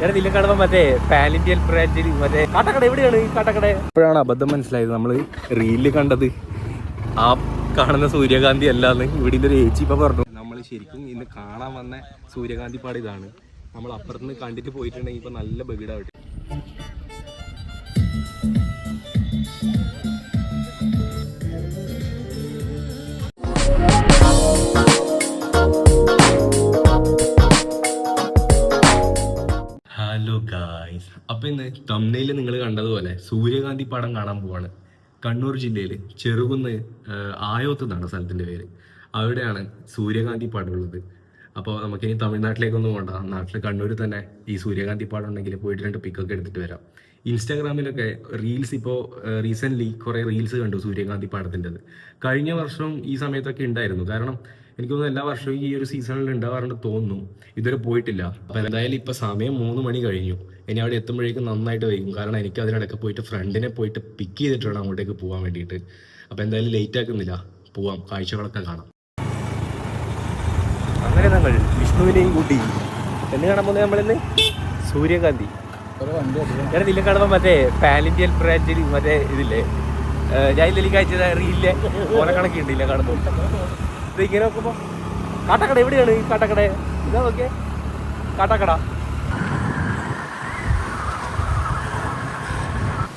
എടാ നിന്നെ കാണുമ്പോൾ മറ്റേ പാൻ ഇന്ത്യൻ ബ്രാൻഡിൽ മറ്റേ കാട്ടക്കട എവിടെയാണ് ഈ കാട്ടക്കട? ഇപ്പോഴാണ് അബദ്ധം മനസ്സിലായത്, നമ്മൾ റീലിൽ കണ്ടത് ആ കാണുന്ന സൂര്യകാന്തി അല്ലാന്ന് ഇവിടെ ഒരു ഏച്ചി ഇപ്പൊ പറഞ്ഞു. നമ്മൾ ശരിക്കും ഇന്ന് കാണാൻ വന്ന സൂര്യകാന്തി പാട് ഇതാണ്. നമ്മൾ അപ്പുറത്തുനിന്ന് കണ്ടിട്ട് പോയിട്ടുണ്ടെങ്കിൽ ഇപ്പൊ നല്ല ബഗിടാവട്ടെ. ഹലോ ഗായ്സ്, അപ്പൊ ഇന്ന് തംബ്നെയിൽ നിങ്ങൾ കണ്ടതുപോലെ സൂര്യകാന്തി പാടം കാണാൻ പോവാണ്. കണ്ണൂർ ജില്ലയിൽ ചെറുകുന്ന് ആയോത്ത് എന്നാണ് സ്ഥലത്തിന്റെ പേര്. അവിടെയാണ് സൂര്യകാന്തി പാടം ഉള്ളത്. അപ്പോൾ നമുക്കിനി തമിഴ്നാട്ടിലേക്കൊന്നും പോകണ്ട, നാട്ടിൽ കണ്ണൂരിൽ തന്നെ ഈ സൂര്യകാന്തി പാടം ഉണ്ടെങ്കിൽ പോയിട്ട് 2 പിക്കൊക്കെ എടുത്തിട്ട് വരാം. ഇൻസ്റ്റാഗ്രാമിലൊക്കെ റീൽസ് ഇപ്പോൾ റീസെൻ്റ്ലി കുറേ റീൽസ് കണ്ടു സൂര്യകാന്തി പാടത്തിൻ്റെത്. കഴിഞ്ഞ വർഷം ഈ സമയത്തൊക്കെ ഉണ്ടായിരുന്നു. കാരണം എനിക്ക് തോന്നുന്നു എല്ലാ വർഷവും ഈ ഒരു സീസണിൽ ഉണ്ടാവാറുണ്ട് തോന്നുന്നു. ഇതുവരെ പോയിട്ടില്ല. അപ്പം എന്തായാലും ഇപ്പം സമയം 3 മണി കഴിഞ്ഞു. ഇനി അവിടെ എത്തുമ്പോഴേക്കും നന്നായിട്ട് വൈകും. കാരണം എനിക്ക് അതിനിടയ്ക്ക് പോയിട്ട് ഫ്രണ്ടിനെ പോയിട്ട് പിക്ക് ചെയ്തിട്ട് വേണം അങ്ങോട്ടേക്ക് പോകാൻ വേണ്ടിയിട്ട്. അപ്പം എന്തായാലും ലേറ്റ് ആക്കുന്നില്ല, പോവാം, കാഴ്ചകളൊക്കെ കാണാം. അങ്ങനെ നമ്മൾ വിഷ്ണുവിനെയും കൂട്ടി എന്ന് കാണാൻ പോകുന്നത് നമ്മളിന്ന് സൂര്യകാന്തി. ഞാൻ ഇതിലെ കാണുമ്പോൾ മറ്റേ പാൻ ഇന്ത്യൻ ബ്രാൻഡിൽ മറ്റേ ഇതില്ലേ, ഞാൻ ഇതിലേക്ക് അയച്ചത് റീലിലെ ഓരോ കണക്കുണ്ട് ഇല്ല കാണുമ്പോൾ. ഇത് ഇങ്ങനെ നോക്കുമ്പോൾ കാട്ടക്കട എവിടെയാണ് ഈ കാട്ടക്കട? ഇതാ നോക്കിയേ കാട്ടക്കട.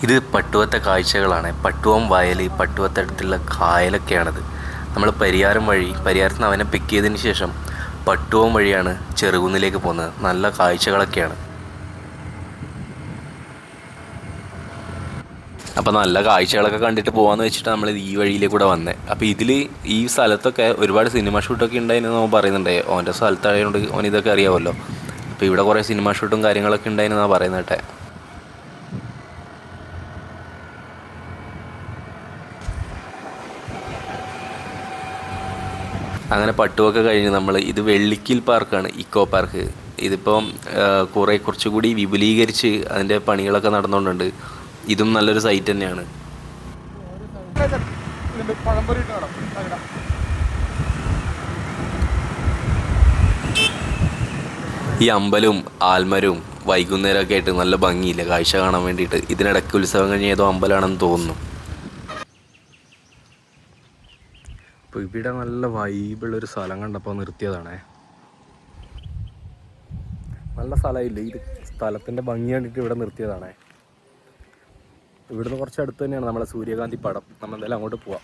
ഇത് പട്ടുവത്തെ കാഴ്ചകളാണ്. പട്ടുവം വയൽ, പട്ടുവത്തടുത്തുള്ള കായലൊക്കെയാണിത്. നമ്മൾ പരിയാരം വഴി, പരിയാരത്ത് നിന്ന് അവനെ പിക്ക് ചെയ്തതിന് ശേഷം പട്ടുവം വഴിയാണ് ചെറുകുന്നിലേക്ക് പോകുന്നത്. നല്ല കാഴ്ചകളൊക്കെയാണ്. അപ്പോൾ നല്ല കാഴ്ചകളൊക്കെ കണ്ടിട്ട് പോകാമെന്ന് വെച്ചിട്ട് നമ്മൾ ഈ വഴിയിലേക്ക് കൂടെ വന്നത്. അപ്പോൾ ഇതിൽ ഈ സ്ഥലത്തൊക്കെ ഒരുപാട് സിനിമ ഷൂട്ടൊക്കെ ഉണ്ടായിരുന്നു നമ്മൾ പറയുന്നുണ്ട്. ഓൻ്റെ സ്ഥലത്തായതുകൊണ്ട് ഓൻ ഇതൊക്കെ അറിയാമല്ലോ. അപ്പോൾ ഇവിടെ കുറേ സിനിമ ഷൂട്ടും കാര്യങ്ങളൊക്കെ ഉണ്ടായിരുന്നാണ് പറയുന്നത് കേട്ടെ. അങ്ങനെ പട്ടുവൊക്കെ കഴിഞ്ഞ് നമ്മൾ ഇത് വെള്ളിക്കിൽ പാർക്കാണ്, ഇക്കോ പാർക്ക്. ഇതിപ്പം കുറച്ചുകൂടി വിപുലീകരിച്ച് അതിൻ്റെ പണികളൊക്കെ നടന്നുകൊണ്ടുണ്ട്. ഇതും നല്ലൊരു സൈറ്റ് തന്നെയാണ്. ഈ അമ്പലവും ആൽമരവും വൈകുന്നേരമൊക്കെ ആയിട്ട് നല്ല ഭംഗിയില്ല കാഴ്ച കാണാൻ വേണ്ടിയിട്ട്. ഇതിനിടയ്ക്ക് ഉത്സവം കഴിഞ്ഞ ഏതോ അമ്പലമാണെന്ന് തോന്നുന്നു. അപ്പോൾ ഇവിടെ നല്ല വൈബുള്ളൊരു സ്ഥലം കണ്ടപ്പോൾ നിർത്തിയതാണേ. നല്ല സ്ഥലമില്ല, ഈ സ്ഥലത്തിൻ്റെ ഭംഗി കണ്ടിട്ട് ഇവിടെ നിർത്തിയതാണേ. ഇവിടുന്ന് കുറച്ച് അടുത്ത് തന്നെയാണ് നമ്മളെ സൂര്യകാന്തി പാടം. നമ്മൾ എന്തായാലും അങ്ങോട്ട് പോവാം.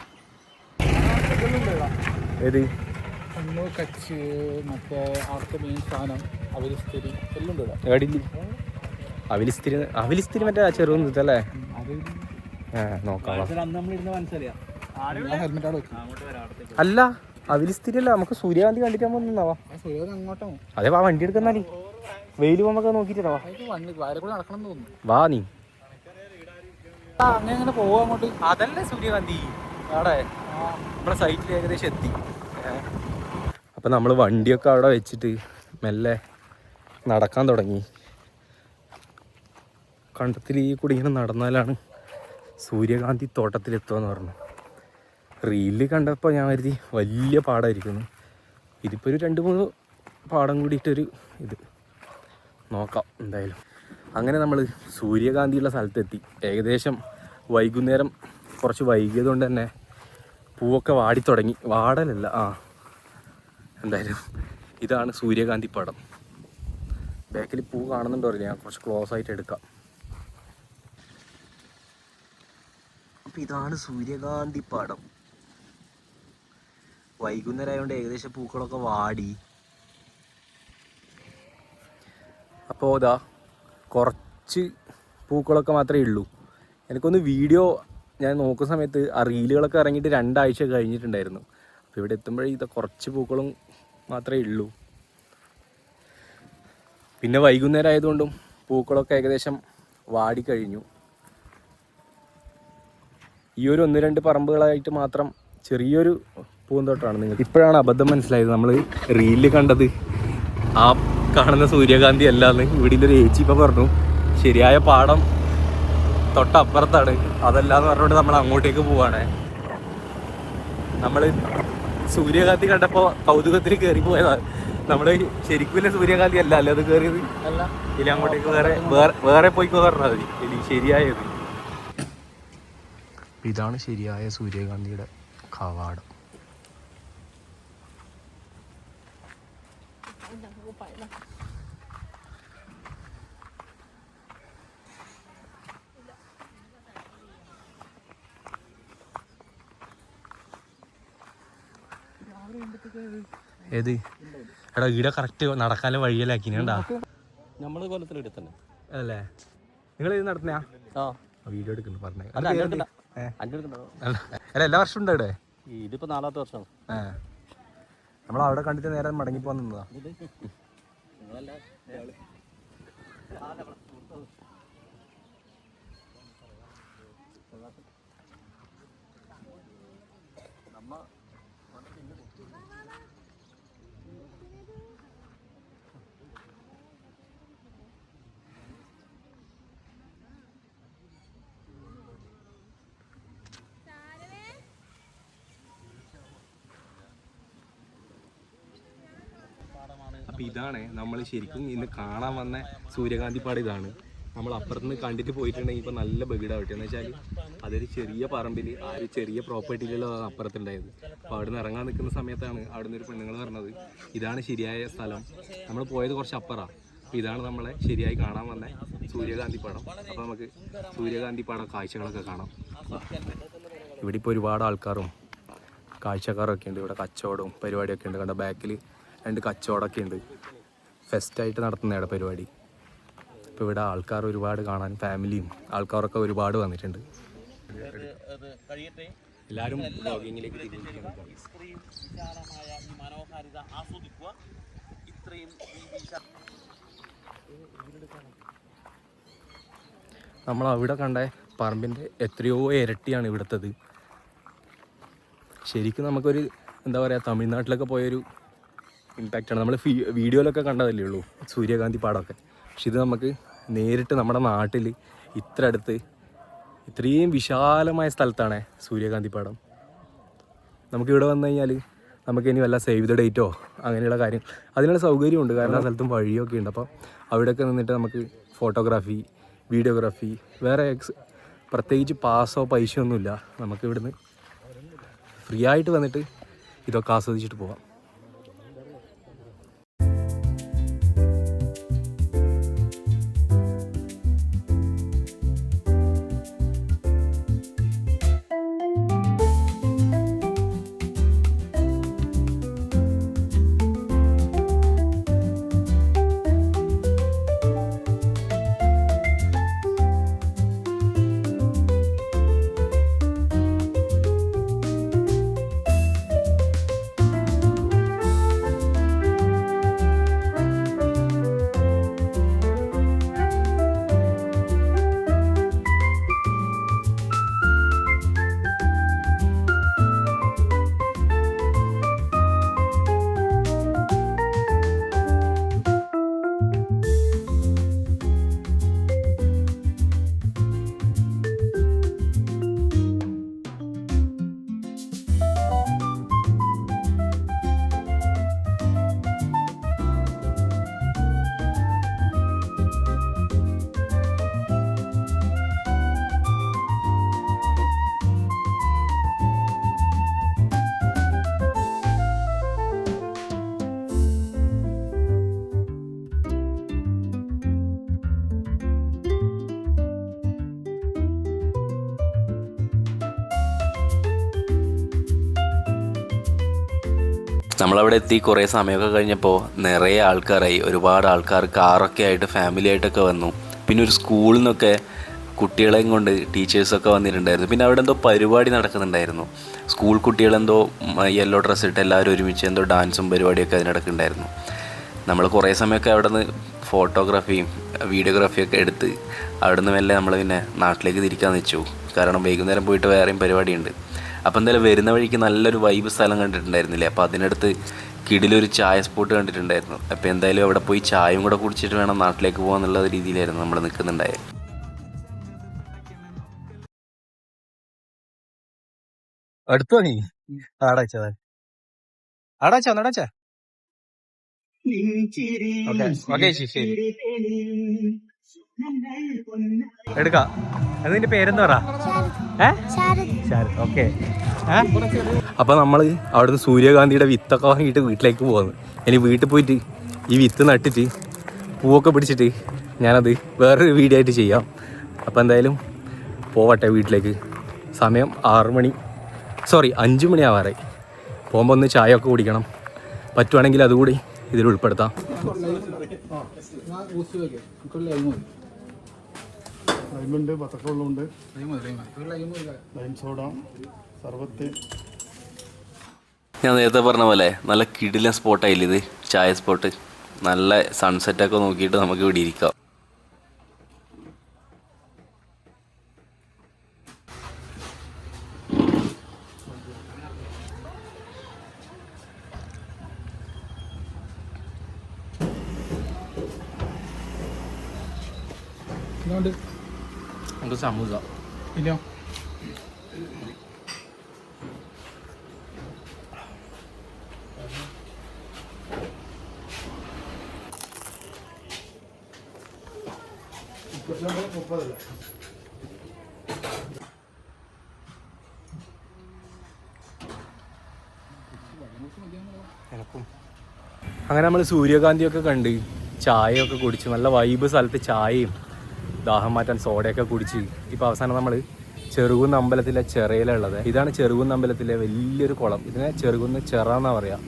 ഏത് കച്ച് മറ്റേ അവിടുത്തെ മെയിൻ സാധനം അവലിസ്തിരി എല്ലാം ഉണ്ട്. എവിടെയില്ല അവലിസ്തിരി മറ്റേ ചെറുകുന്ന് ഇതല്ലേ? നോക്കാം. അല്ല അവലിസ്തിരി അല്ല, നമുക്ക് സൂര്യകാന്തി കണ്ടിട്ട് പോകുന്നവാ. അതെ വാ, വണ്ടി എടുക്കുന്നാലേ വെയിൽ പോകുമ്പോ നോക്കിട്ടാ വാ. നീ അങ്ങനെ പോവാ അങ്ങോട്ട്. അതല്ലേ സൂര്യകാന്തി അവിടെ നമ്മളെ സൈറ്റിൽ ഏകദേശം എത്തി. അപ്പം നമ്മൾ വണ്ടിയൊക്കെ അവിടെ വെച്ചിട്ട് മെല്ലെ നടക്കാൻ തുടങ്ങി. കണ്ടത്തിൽ ഈ കൂടി ഇങ്ങനെ നടന്നാലാണ് സൂര്യകാന്തി തോട്ടത്തിലെത്തുകയെന്ന് പറഞ്ഞു. റീലിൽ കണ്ടപ്പോൾ ഞാൻ കരുതി വലിയ പാടമായിരിക്കുന്നു. ഇതിപ്പോൾ ഒരു 2-3 പാടം കൂടിയിട്ടൊരു ഇത് നോക്കാം എന്തായാലും. അങ്ങനെ നമ്മൾ സൂര്യകാന്തിയുള്ള സ്ഥലത്തെത്തി. ഏകദേശം വൈകുന്നേരം കുറച്ച് വൈകിയത് കൊണ്ട് തന്നെ പൂവൊക്കെ വാടിത്തുടങ്ങി. വാടലല്ല, എന്തായാലും ഇതാണ് സൂര്യകാന്തി പാടം. ബാക്കിൽ പൂ കാണുന്നുണ്ടോ അറിയില്ല, ഞാൻ കുറച്ച് ക്ലോസ് ആയിട്ട് എടുക്കാം. അപ്പം ഇതാണ് സൂര്യകാന്തി പാടം. വൈകുന്നേരം ആയതുകൊണ്ട് ഏകദേശം പൂക്കളൊക്കെ വാടി. അപ്പോൾ ഇതാ കുറച്ച് പൂക്കളൊക്കെ മാത്രമേ ഉള്ളൂ. എനിക്കൊന്ന് വീഡിയോ ഞാൻ നോക്കുന്ന സമയത്ത് ആ റീലുകളൊക്കെ ഇറങ്ങിയിട്ട് 2 ആഴ്ച കഴിഞ്ഞിട്ടുണ്ടായിരുന്നു. അപ്പോൾ ഇവിടെ എത്തുമ്പോഴേ ഇത് കുറച്ച് പൂക്കളും മാത്രമേ ഉള്ളൂ. പിന്നെ വൈകുന്നേരം ആയതുകൊണ്ടും പൂക്കളൊക്കെ ഏകദേശം വാടിക്കഴിഞ്ഞു. ഈ ഒരു 1-2 പറമ്പുകളായിട്ട് മാത്രം ചെറിയൊരു പൂന്തോട്ടമാണ്. നിങ്ങൾക്ക് ഇപ്പോഴാണ് അബദ്ധം മനസ്സിലായത്, നമ്മൾ റീലിൽ കണ്ടത് ആ കാണുന്ന സൂര്യകാന്തി അല്ലാന്ന് ഇവിടെ ഒരു ഏച്ചി ഇപ്പം പറഞ്ഞു. ശരിയായ പാടം തൊട്ടപ്പുറത്താണ്, അതല്ലാന്ന് പറഞ്ഞുകൊണ്ട് നമ്മൾ അങ്ങോട്ടേക്ക് പോവാണ്. നമ്മൾ സൂര്യകാന്തി കണ്ടപ്പോൾ കൗതുകത്തിൽ കയറി പോയതാണ്. നമ്മുടെ ശരിക്കും സൂര്യകാന്തി അല്ല അല്ലേ അത് കയറിയത്? അല്ല, ഇനി അങ്ങോട്ടേക്ക് വേറെ പോയിക്കോ പറഞ്ഞാൽ മതി. ഇനി ശരിയായത് ഇതാണ് ശരിയായ സൂര്യകാന്തിയുടെ കവാടം. ഏത് എടാ ഈടെ കറക്റ്റ് നടക്കാനുള്ള വഴിയിലാക്കിനാ നമ്മള് കൊല്ലത്തിലെടുത്തന്നെ അല്ലേ? നിങ്ങൾ ഇത് നടത്തുന്ന വീഡിയോ എടുക്കുന്നു പറഞ്ഞേ. അല്ല എല്ലാ വർഷവും ഉണ്ടോ ഇവിടെ? ഇതിപ്പോ 4ാമത്തെ വർഷമാണ്. നമ്മൾ അവിടെ കണ്ടിട്ട് നേരെ മടങ്ങിപ്പോ നിന്നതാ. അപ്പോൾ ഇതാണ് നമ്മൾ ശരിക്കും ഇന്ന് കാണാൻ വന്ന സൂര്യകാന്തിപ്പാട്. ഇതാണ് നമ്മൾ അപ്പുറത്തുനിന്ന് കണ്ടിട്ട് പോയിട്ടുണ്ടെങ്കിൽ ഇപ്പോൾ നല്ല ബഗിടാവട്ടെ എന്ന് വെച്ചാൽ അതൊരു ചെറിയ പറമ്പിൽ ആ ഒരു ചെറിയ പ്രോപ്പർട്ടിയിലുള്ള അപ്പുറത്തുണ്ടായത്. അപ്പോൾ അവിടെ നിന്ന് ഇറങ്ങാൻ നിൽക്കുന്ന സമയത്താണ് അവിടെ നിന്ന് ഒരു പെണ്ണുങ്ങൾ പറഞ്ഞത് ഇതാണ് ശരിയായ സ്ഥലം, നമ്മൾ പോയത് കുറച്ച് അപ്പുറമാണ്, അപ്പോൾ ഇതാണ് നമ്മളെ ശരിയായി കാണാൻ വന്ന സൂര്യകാന്തിപ്പാടം. അപ്പോൾ നമുക്ക് സൂര്യകാന്തിപ്പാടം കാഴ്ചകളൊക്കെ കാണാം. ഇവിടെ ഇപ്പോൾ ഒരുപാട് ആൾക്കാരും കാഴ്ചക്കാരൊക്കെ ഉണ്ട്. ഇവിടെ കച്ചവടവും പരിപാടിയൊക്കെ ഉണ്ട്. കണ്ട ബാക്കിൽ 2 കച്ചവടമൊക്കെ ഉണ്ട്. ഫെസ്റ്റായിട്ട് നടത്തുന്നതാണ് പരിപാടി. ഇപ്പോൾ ഇവിടെ ആൾക്കാർ ഒരുപാട് കാണാൻ, ഫാമിലിയും ആൾക്കാരൊക്കെ ഒരുപാട് വന്നിട്ടുണ്ട്. എല്ലാവരും ബ്ലോഗിങ്ങിലേക്ക് നമ്മൾ അവിടെ കണ്ട പറമ്പിൻ്റെ എത്രയോ ഇരട്ടിയാണ് ഇവിടുത്തത്. ശരിക്കും നമുക്കൊരു എന്താ പറയുക, തമിഴ്നാട്ടിലൊക്കെ പോയൊരു ഇമ്പാക്റ്റാണ്. നമ്മൾ വീഡിയോയിലൊക്കെ കണ്ടതല്ലേ ഉള്ളൂ സൂര്യകാന്തി പാടമൊക്കെ. പക്ഷെ ഇത് നമുക്ക് നേരിട്ട് നമ്മുടെ നാട്ടിൽ ഇത്ര അടുത്ത് ഇത്രയും വിശാലമായ സ്ഥലത്താണ് സൂര്യകാന്തി പാടം. നമുക്കിവിടെ വന്നു കഴിഞ്ഞാൽ നമുക്കിനി വല്ല സേവ് ദ ഡേറ്റോ അങ്ങനെയുള്ള കാര്യം അതിനുള്ള സൗകര്യമുണ്ട്. കാരണം ആ സ്ഥലത്തും വഴിയൊക്കെ ഉണ്ട്. അപ്പോൾ അവിടെയൊക്കെ നിന്നിട്ട് നമുക്ക് ഫോട്ടോഗ്രാഫി, വീഡിയോഗ്രാഫി, വേറെ പ്രത്യേകിച്ച് പാസോ പൈസയോ ഒന്നുമില്ല. നമുക്ക് ഇവിടുന്ന് ഫ്രീ ആയിട്ട് വന്നിട്ട് ഇതൊക്കെ ആസ്വദിച്ചിട്ട് പോവാം. നമ്മളവിടെ എത്തി കുറേ സമയമൊക്കെ കഴിഞ്ഞപ്പോൾ നിറയെ ആൾക്കാരായി. ഒരുപാട് ആൾക്കാർ കാറൊക്കെ ആയിട്ട് ഫാമിലി ആയിട്ടൊക്കെ വന്നു. പിന്നെ ഒരു സ്കൂളിൽ നിന്നൊക്കെ കുട്ടികളെയും കൊണ്ട് ടീച്ചേഴ്സൊക്കെ വന്നിട്ടുണ്ടായിരുന്നു. പിന്നെ അവിടെ എന്തോ പരിപാടി നടക്കുന്നുണ്ടായിരുന്നു. സ്കൂൾ കുട്ടികളെന്തോ യെല്ലോ ഡ്രസ്സ് ഇട്ട് എല്ലാവരും ഒരുമിച്ച് എന്തോ ഡാൻസും പരിപാടിയൊക്കെ അതിനിടയ്ക്കുണ്ടായിരുന്നു. നമ്മൾ കുറേ സമയമൊക്കെ അവിടെ നിന്ന് ഫോട്ടോഗ്രാഫിയും വീഡിയോഗ്രാഫിയൊക്കെ എടുത്ത് അവിടെ നിന്ന് മെല്ലെ നമ്മൾ പിന്നെ നാട്ടിലേക്ക് തിരിക്കാൻ വെച്ചു. കാരണം വൈകുന്നേരം പോയിട്ട് വേറെയും പരിപാടിയുണ്ട്. അപ്പോൾ എന്തായാലും വരുന്ന വഴിക്ക് നല്ലൊരു വൈബ് സ്ഥലം കണ്ടിട്ടുണ്ടായിരുന്നില്ലേ. അപ്പോൾ അതിനടുത്ത് കിടിലൊരു ചായ സ്പോട്ട് കണ്ടിട്ടുണ്ടായിരുന്നു. അപ്പോൾ എന്തായാലും അവിടെ പോയി ചായയും കൂടെ കുടിച്ചിട്ട് വേണം നാട്ടിലേക്ക് പോകാന്നുള്ള രീതിയിലായിരുന്നു നമ്മൾ നിൽക്കുന്നുണ്ടായത്. അടുത്തോ നീ അടച്ചാ ഓക്കെ ശരി എടുക്കാം. അത് നിന്റെ പേരെന്താ പറ? ഓക്കെ. അപ്പൊ നമ്മള് അവിടുന്ന് സൂര്യകാന്തിയുടെ വിത്തൊക്കെ വാങ്ങിയിട്ട് വീട്ടിലേക്ക് പോകുന്നു. ഇനി വീട്ടിൽ പോയിട്ട് ഈ വിത്ത് നട്ടിട്ട് പൂവൊക്കെ പിടിച്ചിട്ട് ഞാനത് വേറൊരു വീഡിയോ ആയിട്ട് ചെയ്യാം. അപ്പം എന്തായാലും പോവട്ടെ വീട്ടിലേക്ക്. സമയം 5 മണി ആവാറായി. പോകുമ്പോൾ ഒന്ന് ചായ ഒക്കെ കുടിക്കണം. പറ്റുവാണെങ്കിൽ അതുകൂടി ഇതിൽ ഉൾപ്പെടുത്താം. ലൈമുണ്ട്, ബത്തക്കവെള്ളമുണ്ട്, ലൈം സോഡ, സർബത്ത്. ഞാൻ നേരത്തെ പറഞ്ഞ പോലെ നല്ല കിടിലൻ സ്പോട്ടായില്ല ഇത്, ചായ സ്പോട്ട്. നല്ല സൺസെറ്റൊക്കെ നോക്കിയിട്ട് നമുക്ക് ഇവിടെ ഇരിക്കാം. നമുക്ക് സമൂസ ഇല്ല. അങ്ങനെ നമ്മൾ സൂര്യകാന്തിയൊക്കെ കണ്ട് ചായയൊക്കെ കുടിച്ച് നല്ല വൈബ് സ്ഥലത്ത് ചായയും ദാഹം മാറ്റാൻ സോഡയൊക്കെ കുടിച്ച് ഇപ്പോൾ അവസാനം നമ്മൾ ചെറുകുന്ന് അമ്പലത്തിലെ ചിറയിലുള്ളത്. ഇതാണ് ചെറുകുന്ന് അമ്പലത്തിലെ വലിയൊരു കുളം. ഇതിനെ ചെറുകുന്ന് ചിറ എന്നാണ് പറയുക.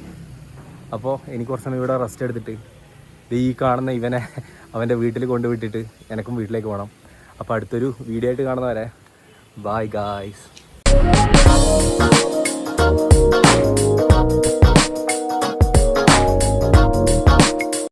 അപ്പോൾ എനിക്ക് കുറച്ച് സമയം ഇവിടെ റെസ്റ്റ് എടുത്തിട്ട് ഈ കാണുന്ന ഇവനെ അവൻ്റെ വീട്ടിൽ കൊണ്ടുവിട്ടിട്ട് എനിക്കും വീട്ടിലേക്ക് പോകണം. അപ്പോൾ അടുത്തൊരു വീഡിയോ ആയിട്ട് കാണുന്നവരെ ബൈ ഗായ്സ്.